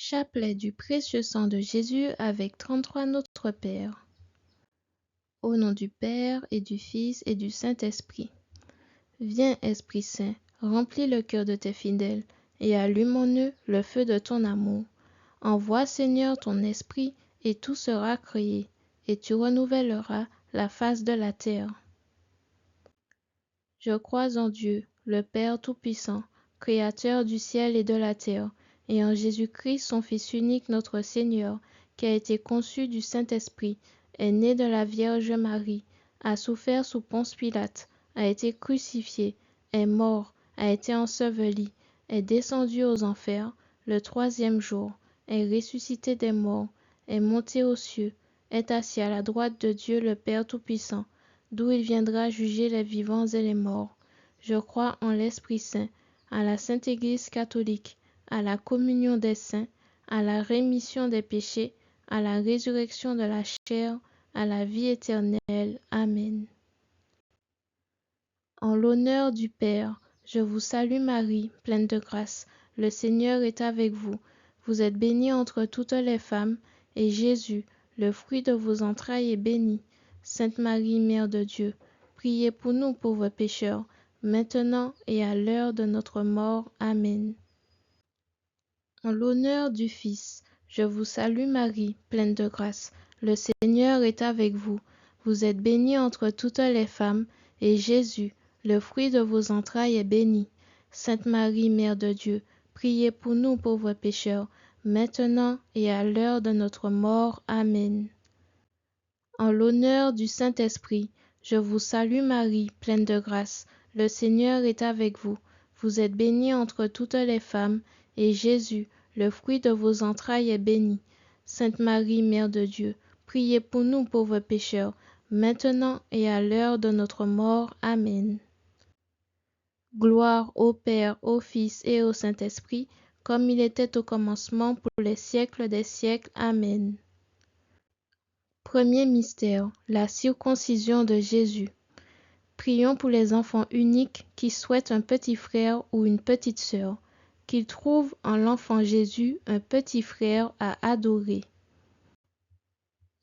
Chapelet du précieux sang de Jésus avec 33 Notre Père. Au nom du Père et du Fils et du Saint-Esprit. Viens, Esprit Saint, remplis le cœur de tes fidèles et allume en eux le feu de ton amour. Envoie, Seigneur, ton esprit et tout sera créé, et tu renouvelleras la face de la terre. Je crois en Dieu, le Père Tout-Puissant, Créateur du ciel et de la terre, et en Jésus-Christ, son Fils unique, notre Seigneur, qui a été conçu du Saint-Esprit, est né de la Vierge Marie, a souffert sous Ponce Pilate, a été crucifié, est mort, a été enseveli, est descendu aux enfers, le troisième jour, est ressuscité des morts, est monté aux cieux, est assis à la droite de Dieu le Père Tout-Puissant, d'où il viendra juger les vivants et les morts. Je crois en l'Esprit Saint, à la Sainte Église catholique, à la communion des saints, à la rémission des péchés, à la résurrection de la chair, à la vie éternelle. Amen. En l'honneur du Père, je vous salue Marie, pleine de grâce. Le Seigneur est avec vous. Vous êtes bénie entre toutes les femmes, et Jésus, le fruit de vos entrailles, est béni. Sainte Marie, Mère de Dieu, priez pour nous pauvres pécheurs, maintenant et à l'heure de notre mort. Amen. En l'honneur du Fils, je vous salue Marie, pleine de grâce. Le Seigneur est avec vous. Vous êtes bénie entre toutes les femmes, et Jésus, le fruit de vos entrailles, est béni. Sainte Marie, Mère de Dieu, priez pour nous pauvres pécheurs, maintenant et à l'heure de notre mort. Amen. En l'honneur du Saint-Esprit, je vous salue Marie, pleine de grâce. Le Seigneur est avec vous. Vous êtes bénie entre toutes les femmes, et Jésus, le fruit de vos entrailles, est béni. Sainte Marie, Mère de Dieu, priez pour nous pauvres pécheurs, maintenant et à l'heure de notre mort. Amen. Gloire au Père, au Fils et au Saint-Esprit, comme il était au commencement, pour les siècles des siècles. Amen. Premier mystère, la circoncision de Jésus. Prions pour les enfants uniques qui souhaitent un petit frère ou une petite sœur, qu'ils trouvent en l'enfant Jésus un petit frère à adorer.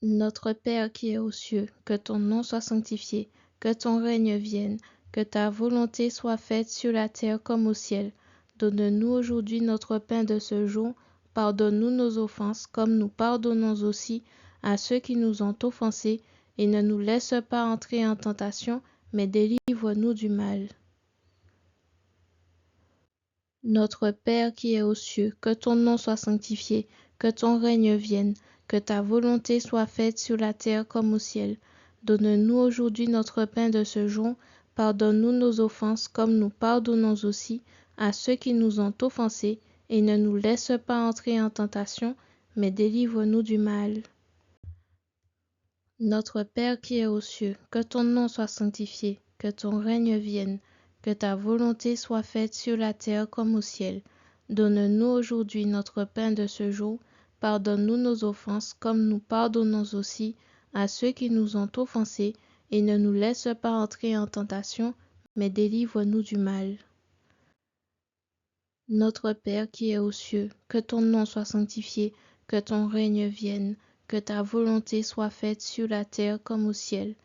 Notre Père qui es aux cieux, que ton nom soit sanctifié, que ton règne vienne, que ta volonté soit faite sur la terre comme au ciel. Donne-nous aujourd'hui notre pain de ce jour. Pardonne-nous nos offenses, comme nous pardonnons aussi à ceux qui nous ont offensés, et ne nous laisse pas entrer en tentation, mais délivre-nous du mal. Notre Père qui es aux cieux, que ton nom soit sanctifié, que ton règne vienne, que ta volonté soit faite sur la terre comme au ciel. Donne-nous aujourd'hui notre pain de ce jour. Pardonne-nous nos offenses, comme nous pardonnons aussi à ceux qui nous ont offensés, et ne nous laisse pas entrer en tentation, mais délivre-nous du mal. Notre Père qui es aux cieux, que ton nom soit sanctifié, que ton règne vienne, que ta volonté soit faite sur la terre comme au ciel. Donne-nous aujourd'hui notre pain de ce jour. Pardonne-nous nos offenses, comme nous pardonnons aussi à ceux qui nous ont offensés, et ne nous laisse pas entrer en tentation, mais délivre-nous du mal. Notre Père qui es aux cieux, que ton nom soit sanctifié, que ton règne vienne, que ta volonté soit faite sur la terre comme au ciel.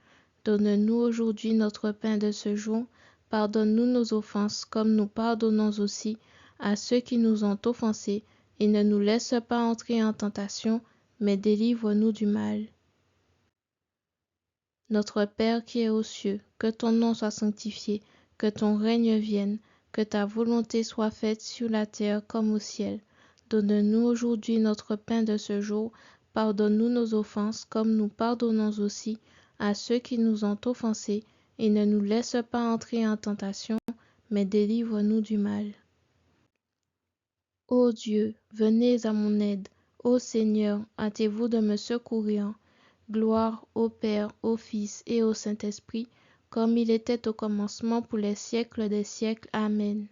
Donne-nous aujourd'hui notre pain de ce jour. Pardonne-nous nos offenses, comme nous pardonnons aussi à ceux qui nous ont offensés, et ne nous laisse pas entrer en tentation, mais délivre-nous du mal. Notre Père qui es aux cieux, que ton nom soit sanctifié, que ton règne vienne, que ta volonté soit faite sur la terre comme au ciel. Donne-nous aujourd'hui notre pain de ce jour. Pardonne-nous nos offenses, comme nous pardonnons aussi à ceux qui nous ont offensés, et ne nous laisse pas entrer en tentation, mais délivre-nous du mal. Ô Dieu, venez à mon aide. Ô Seigneur, hâtez-vous de me secourir. Gloire au Père, au Fils et au Saint-Esprit, comme il était au commencement, pour les siècles des siècles. Amen.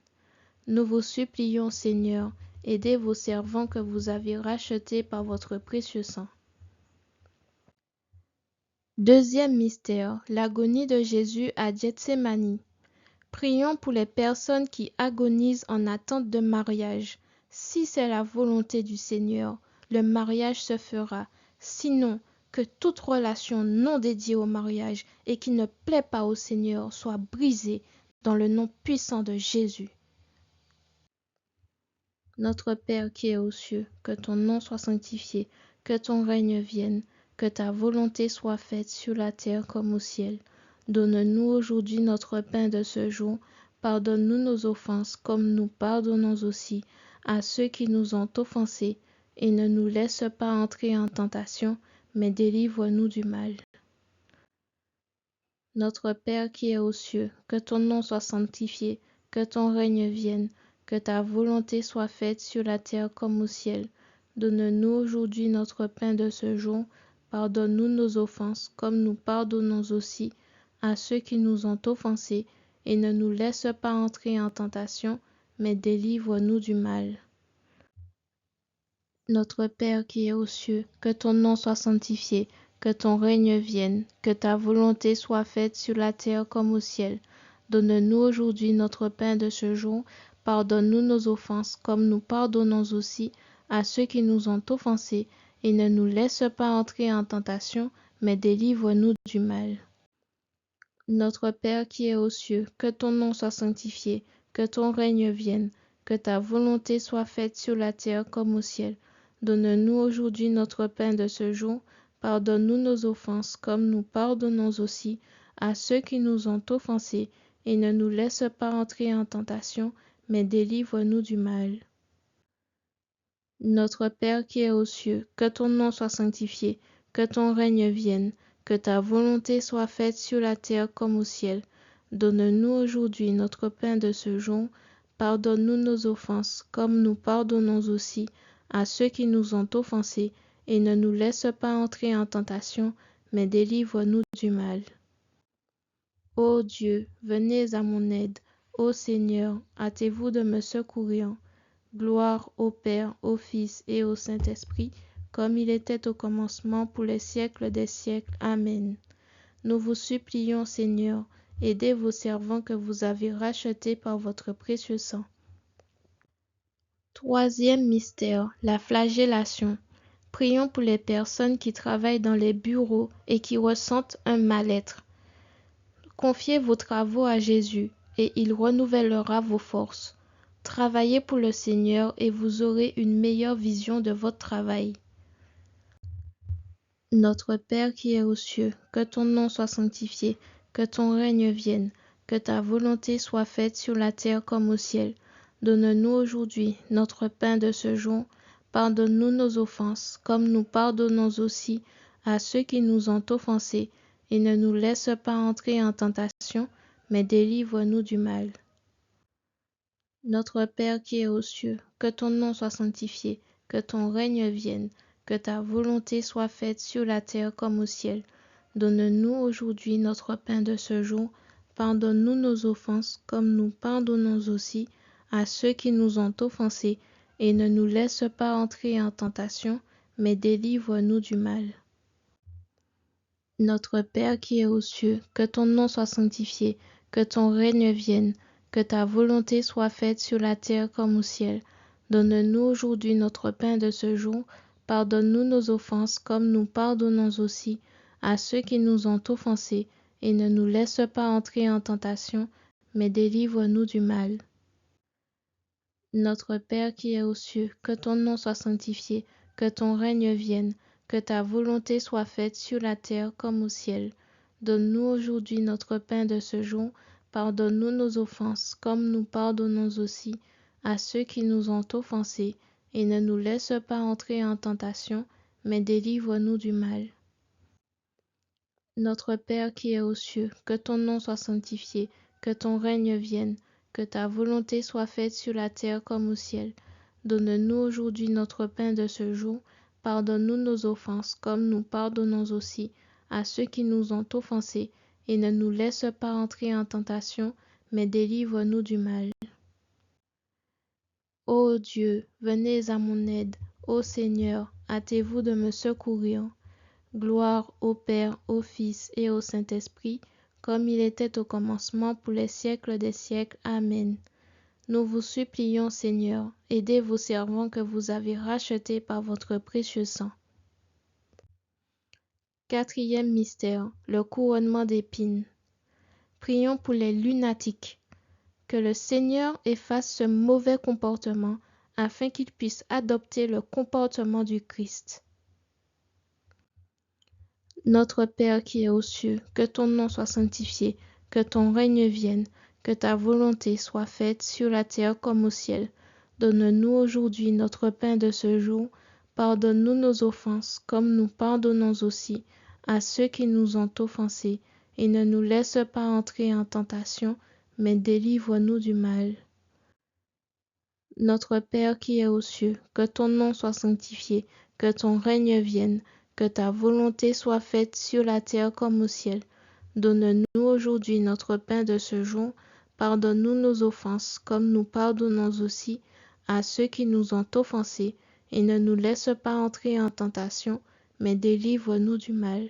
Nous vous supplions, Seigneur, aidez vos servants que vous avez rachetés par votre précieux sang. Deuxième mystère, l'agonie de Jésus à Gethsémani. Prions pour les personnes qui agonisent en attente de mariage. Si c'est la volonté du Seigneur, le mariage se fera. Sinon, que toute relation non dédiée au mariage et qui ne plaît pas au Seigneur soit brisée dans le nom puissant de Jésus. Notre Père qui es aux cieux, que ton nom soit sanctifié, que ton règne vienne, que ta volonté soit faite sur la terre comme au ciel. Donne-nous aujourd'hui notre pain de ce jour. Pardonne-nous nos offenses comme nous pardonnons aussi à ceux qui nous ont offensés. Et ne nous laisse pas entrer en tentation, mais délivre-nous du mal. Notre Père qui es aux cieux, que ton nom soit sanctifié, que ton règne vienne, que ta volonté soit faite sur la terre comme au ciel. Donne-nous aujourd'hui notre pain de ce jour. Pardonne-nous nos offenses, comme nous pardonnons aussi à ceux qui nous ont offensés, et ne nous laisse pas entrer en tentation, mais délivre-nous du mal. Notre Père qui es aux cieux, que ton nom soit sanctifié, que ton règne vienne, que ta volonté soit faite sur la terre comme au ciel. Donne-nous aujourd'hui notre pain de ce jour. Pardonne-nous nos offenses, comme nous pardonnons aussi à ceux qui nous ont offensés, et ne nous laisse pas entrer en tentation, mais délivre-nous du mal. Notre Père qui es aux cieux, que ton nom soit sanctifié, que ton règne vienne, que ta volonté soit faite sur la terre comme au ciel. Donne-nous aujourd'hui notre pain de ce jour. Pardonne-nous nos offenses, comme nous pardonnons aussi à ceux qui nous ont offensés, et ne nous laisse pas entrer en tentation, mais délivre-nous du mal. Notre Père qui es aux cieux, que ton nom soit sanctifié, que ton règne vienne, que ta volonté soit faite sur la terre comme au ciel. Donne-nous aujourd'hui notre pain de ce jour. Pardonne-nous nos offenses, comme nous pardonnons aussi à ceux qui nous ont offensés, et ne nous laisse pas entrer en tentation, mais délivre-nous du mal. Ô Dieu, venez à mon aide. Ô Seigneur, hâtez-vous de me secourir. Gloire au Père, au Fils et au Saint-Esprit, comme il était au commencement, pour les siècles des siècles. Amen. Nous vous supplions, Seigneur, aidez vos servants que vous avez rachetés par votre précieux sang. Troisième mystère, la flagellation. Prions pour les personnes qui travaillent dans les bureaux et qui ressentent un mal-être. Confiez vos travaux à Jésus et il renouvellera vos forces. Travaillez pour le Seigneur et vous aurez une meilleure vision de votre travail. Notre Père qui es aux cieux, que ton nom soit sanctifié, que ton règne vienne, que ta volonté soit faite sur la terre comme au ciel. Donne-nous aujourd'hui notre pain de ce jour. Pardonne-nous nos offenses, comme nous pardonnons aussi à ceux qui nous ont offensés, et ne nous laisse pas entrer en tentation, mais délivre-nous du mal. Notre Père qui es aux cieux, que ton nom soit sanctifié, que ton règne vienne, que ta volonté soit faite sur la terre comme au ciel. Donne-nous aujourd'hui notre pain de ce jour. Pardonne-nous nos offenses, comme nous pardonnons aussi à ceux qui nous ont offensés, et ne nous laisse pas entrer en tentation, mais délivre-nous du mal. Notre Père qui es aux cieux, que ton nom soit sanctifié, que ton règne vienne, que ta volonté soit faite sur la terre comme au ciel. Donne-nous aujourd'hui notre pain de ce jour. Pardonne-nous nos offenses, comme nous pardonnons aussi à ceux qui nous ont offensés, et ne nous laisse pas entrer en tentation, mais délivre-nous du mal. Notre Père qui es aux cieux, que ton nom soit sanctifié, que ton règne vienne, que ta volonté soit faite sur la terre comme au ciel. Donne-nous aujourd'hui notre pain de ce jour. Pardonne-nous nos offenses, comme nous pardonnons aussi à ceux qui nous ont offensés, et ne nous laisse pas entrer en tentation, mais délivre-nous du mal. Notre Père qui es aux cieux, que ton nom soit sanctifié, que ton règne vienne, que ta volonté soit faite sur la terre comme au ciel. Donne-nous aujourd'hui notre pain de ce jour. Pardonne-nous nos offenses, comme nous pardonnons aussi à ceux qui nous ont offensés, et ne nous laisse pas entrer en tentation, mais délivre-nous du mal. Ô Dieu, venez à mon aide. Ô Seigneur, hâtez-vous de me secourir. Gloire au Père, au Fils et au Saint-Esprit, comme il était au commencement, pour les siècles des siècles. Amen. Nous vous supplions, Seigneur, aidez vos servants que vous avez rachetés par votre précieux sang. Quatrième mystère, le couronnement d'épines. Prions pour les lunatiques. Que le Seigneur efface ce mauvais comportement afin qu'ils puissent adopter le comportement du Christ. Notre Père qui es aux cieux, que ton nom soit sanctifié, que ton règne vienne, que ta volonté soit faite sur la terre comme au ciel. Donne-nous aujourd'hui notre pain de ce jour. Pardonne-nous nos offenses, comme nous pardonnons aussi à ceux qui nous ont offensés, et ne nous laisse pas entrer en tentation, mais délivre-nous du mal. Notre Père qui es aux cieux, que ton nom soit sanctifié, que ton règne vienne, que ta volonté soit faite sur la terre comme au ciel. Donne-nous aujourd'hui notre pain de ce jour. Pardonne-nous nos offenses, comme nous pardonnons aussi à ceux qui nous ont offensés, et ne nous laisse pas entrer en tentation, mais délivre-nous du mal.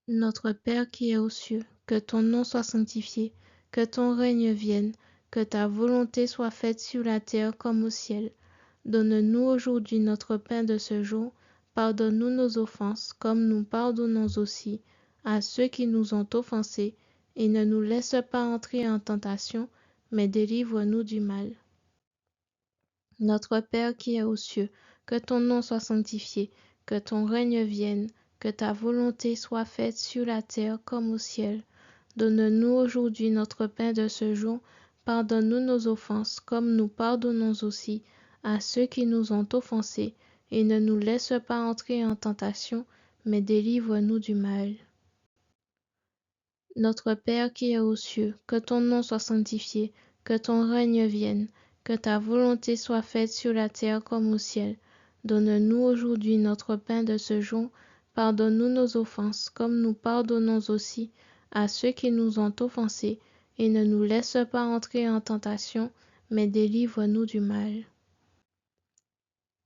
Notre Père qui es aux cieux, que ton nom soit sanctifié, que ton règne vienne, que ta volonté soit faite sur la terre comme au ciel. Donne-nous aujourd'hui notre pain de ce jour. Pardonne-nous nos offenses, comme nous pardonnons aussi à ceux qui nous ont offensés, et ne nous laisse pas entrer en tentation, mais délivre-nous du mal. Notre Père qui es aux cieux, que ton nom soit sanctifié, que ton règne vienne, que ta volonté soit faite sur la terre comme au ciel. Donne-nous aujourd'hui notre pain de ce jour. Pardonne-nous nos offenses, comme nous pardonnons aussi à ceux qui nous ont offensés, et ne nous laisse pas entrer en tentation, mais délivre-nous du mal. Notre Père qui es aux cieux, que ton nom soit sanctifié, que ton règne vienne, que ta volonté soit faite sur la terre comme au ciel. Donne-nous aujourd'hui notre pain de ce jour. Pardonne-nous nos offenses, comme nous pardonnons aussi à ceux qui nous ont offensés, et ne nous laisse pas entrer en tentation, mais délivre-nous du mal.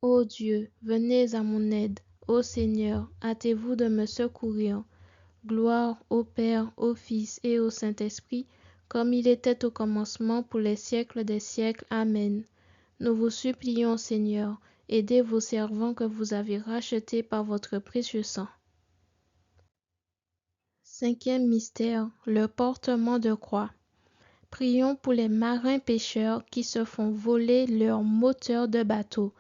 Ô Dieu, venez à mon aide. Ô Seigneur, hâtez-vous de me secourir. Gloire au Père, au Fils et au Saint-Esprit, comme il était au commencement pour les siècles des siècles. Amen. Nous vous supplions, Seigneur, aidez vos servants que vous avez rachetés par votre précieux sang. Cinquième mystère, le portement de croix. Prions pour les marins pêcheurs qui se font voler leur moteur de bateau.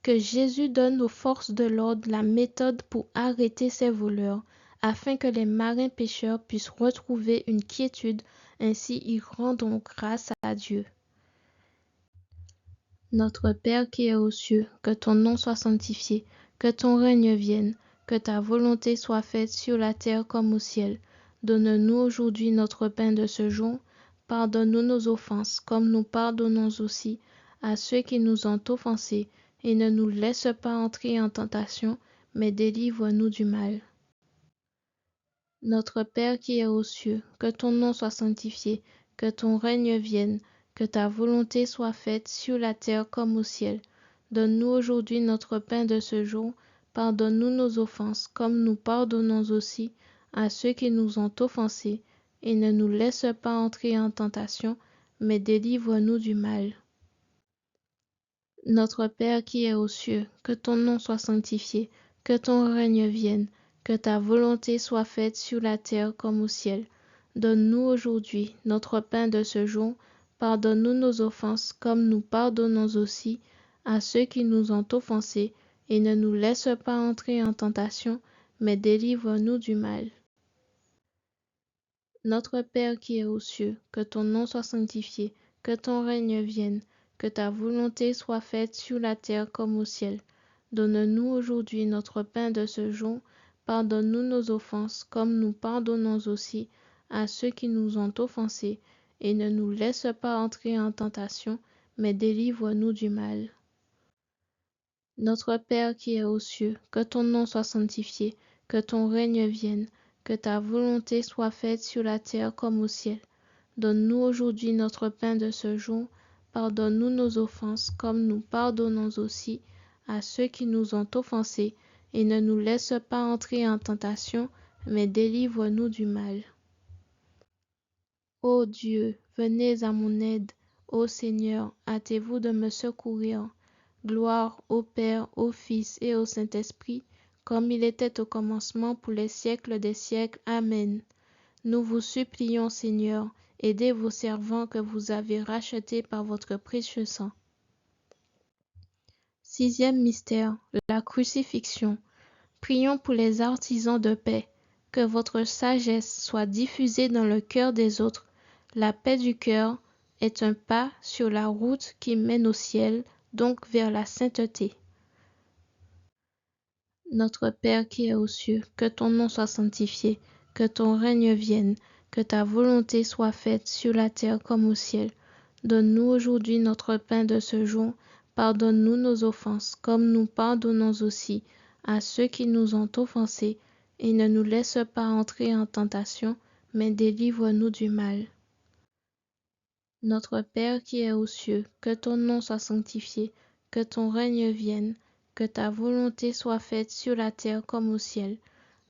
Que Jésus donne aux forces de l'ordre la méthode pour arrêter ces voleurs, afin que les marins pêcheurs puissent retrouver une quiétude, ainsi ils rendront grâce à Dieu. Notre Père qui es aux cieux, que ton nom soit sanctifié, que ton règne vienne, que ta volonté soit faite sur la terre comme au ciel. Donne-nous aujourd'hui notre pain de ce jour. Pardonne-nous nos offenses, comme nous pardonnons aussi à ceux qui nous ont offensés, et ne nous laisse pas entrer en tentation, mais délivre-nous du mal. Notre Père qui es aux cieux, que ton nom soit sanctifié, que ton règne vienne, que ta volonté soit faite sur la terre comme au ciel. Donne-nous aujourd'hui notre pain de ce jour. Pardonne-nous nos offenses, comme nous pardonnons aussi à ceux qui nous ont offensés, et ne nous laisse pas entrer en tentation, mais délivre-nous du mal. Notre Père qui es aux cieux, que ton nom soit sanctifié, que ton règne vienne, que ta volonté soit faite sur la terre comme au ciel. Donne-nous aujourd'hui notre pain de ce jour. Pardonne-nous nos offenses, comme nous pardonnons aussi à ceux qui nous ont offensés, et ne nous laisse pas entrer en tentation, mais délivre-nous du mal. Notre Père qui es aux cieux, que ton nom soit sanctifié, que ton règne vienne, que ta volonté soit faite sur la terre comme au ciel. Donne-nous aujourd'hui notre pain de ce jour. Pardonne-nous nos offenses, comme nous pardonnons aussi à ceux qui nous ont offensés, et ne nous laisse pas entrer en tentation, mais délivre-nous du mal. Notre Père qui es aux cieux, que ton nom soit sanctifié, que ton règne vienne, que ta volonté soit faite sur la terre comme au ciel. Donne-nous aujourd'hui notre pain de ce jour. Pardonne-nous nos offenses, comme nous pardonnons aussi à ceux qui nous ont offensés, et ne nous laisse pas entrer en tentation, mais délivre-nous du mal. Ô Dieu, venez à mon aide. Ô Seigneur, hâtez-vous de me secourir. Gloire au Père, au Fils et au Saint-Esprit, comme il était au commencement pour les siècles des siècles. Amen. Nous vous supplions, Seigneur, aidez vos servants que vous avez rachetés par votre précieux sang. Sixième mystère, la crucifixion. Prions pour les artisans de paix, que votre sagesse soit diffusée dans le cœur des autres. La paix du cœur est un pas sur la route qui mène au ciel, donc vers la sainteté. Notre Père qui es aux cieux, que ton nom soit sanctifié, que ton règne vienne, que ta volonté soit faite sur la terre comme au ciel. Donne-nous aujourd'hui notre pain de ce jour. Pardonne-nous nos offenses, comme nous pardonnons aussi à ceux qui nous ont offensés, et ne nous laisse pas entrer en tentation, mais délivre-nous du mal. Notre Père qui es aux cieux, que ton nom soit sanctifié, que ton règne vienne, que ta volonté soit faite sur la terre comme au ciel.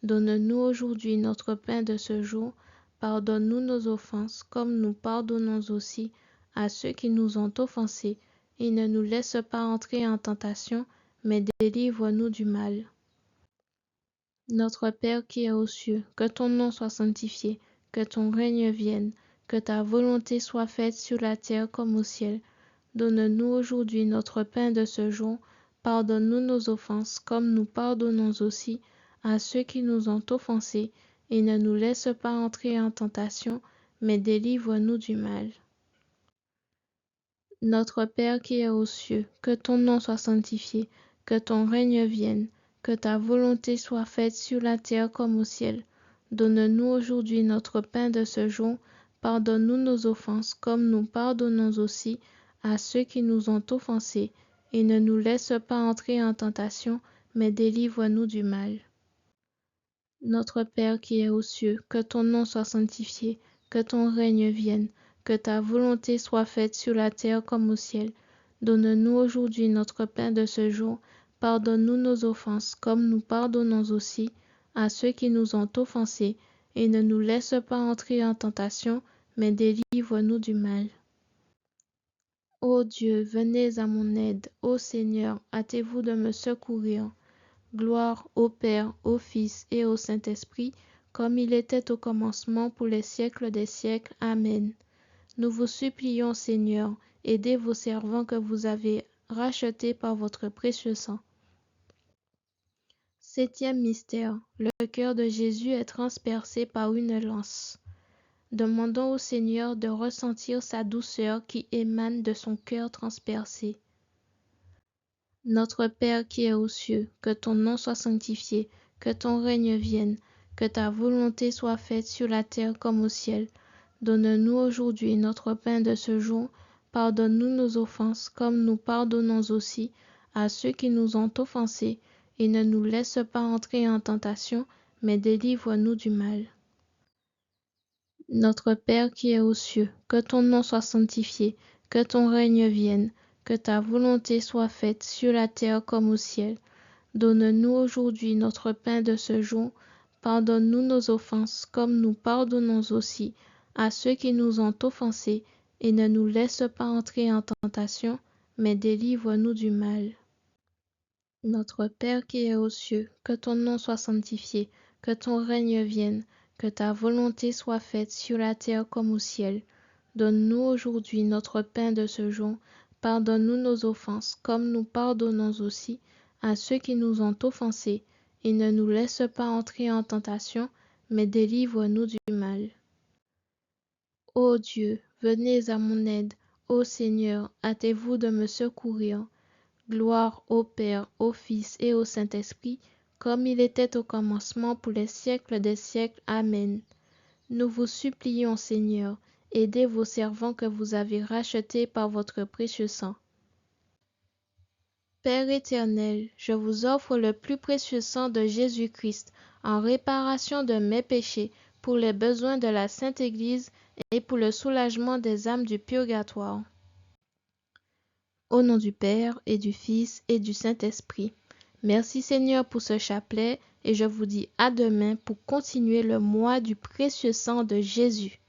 Donne-nous aujourd'hui notre pain de ce jour. Pardonne-nous nos offenses, comme nous pardonnons aussi à ceux qui nous ont offensés, et ne nous laisse pas entrer en tentation, mais délivre-nous du mal. Notre Père qui es aux cieux, que ton nom soit sanctifié, que ton règne vienne, que ta volonté soit faite sur la terre comme au ciel. Donne-nous aujourd'hui notre pain de ce jour. Pardonne-nous nos offenses, comme nous pardonnons aussi à ceux qui nous ont offensés, et ne nous laisse pas entrer en tentation, mais délivre-nous du mal. Notre Père qui es aux cieux, que ton nom soit sanctifié, que ton règne vienne, que ta volonté soit faite sur la terre comme au ciel. Donne-nous aujourd'hui notre pain de ce jour. Pardonne-nous nos offenses, comme nous pardonnons aussi à ceux qui nous ont offensés, et ne nous laisse pas entrer en tentation, mais délivre-nous du mal. Notre Père qui es aux cieux, que ton nom soit sanctifié, que ton règne vienne, que ta volonté soit faite sur la terre comme au ciel. Donne-nous aujourd'hui notre pain de ce jour. Pardonne-nous nos offenses, comme nous pardonnons aussi à ceux qui nous ont offensés, et ne nous laisse pas entrer en tentation, mais délivre-nous du mal. Ô Dieu, venez à mon aide. Ô Seigneur, hâtez-vous de me secourir. Gloire au Père, au Fils et au Saint-Esprit, comme il était au commencement pour les siècles des siècles. Amen. Nous vous supplions, Seigneur, aidez vos servants que vous avez rachetés par votre précieux sang. Septième mystère, le cœur de Jésus est transpercé par une lance. Demandons au Seigneur de ressentir sa douceur qui émane de son cœur transpercé. Notre Père qui es aux cieux, que ton nom soit sanctifié, que ton règne vienne, que ta volonté soit faite sur la terre comme au ciel. Donne-nous aujourd'hui notre pain de ce jour. Pardonne-nous nos offenses, comme nous pardonnons aussi à ceux qui nous ont offensés, et ne nous laisse pas entrer en tentation, mais délivre-nous du mal. Notre Père qui es aux cieux, que ton nom soit sanctifié, que ton règne vienne, que ta volonté soit faite sur la terre comme au ciel. Donne-nous aujourd'hui notre pain de ce jour. Pardonne-nous nos offenses, comme nous pardonnons aussi à ceux qui nous ont offensés, et ne nous laisse pas entrer en tentation, mais délivre-nous du mal. Notre Père qui es aux cieux, que ton nom soit sanctifié, que ton règne vienne, que ta volonté soit faite sur la terre comme au ciel. Donne-nous aujourd'hui notre pain de ce jour. Pardonne-nous nos offenses, comme nous pardonnons aussi à ceux qui nous ont offensés, et ne nous laisse pas entrer en tentation, mais délivre-nous du mal. Ô Dieu, venez à mon aide. Ô Seigneur, hâtez-vous de me secourir. Gloire au Père, au Fils et au Saint-Esprit, comme il était au commencement pour les siècles des siècles. Amen. Nous vous supplions, Seigneur, aidez vos servants que vous avez rachetés par votre précieux sang. Père éternel, je vous offre le plus précieux sang de Jésus-Christ en réparation de mes péchés, pour les besoins de la Sainte Église et pour le soulagement des âmes du purgatoire. Au nom du Père et du Fils et du Saint-Esprit. Merci Seigneur pour ce chapelet et je vous dis à demain pour continuer le mois du précieux sang de Jésus.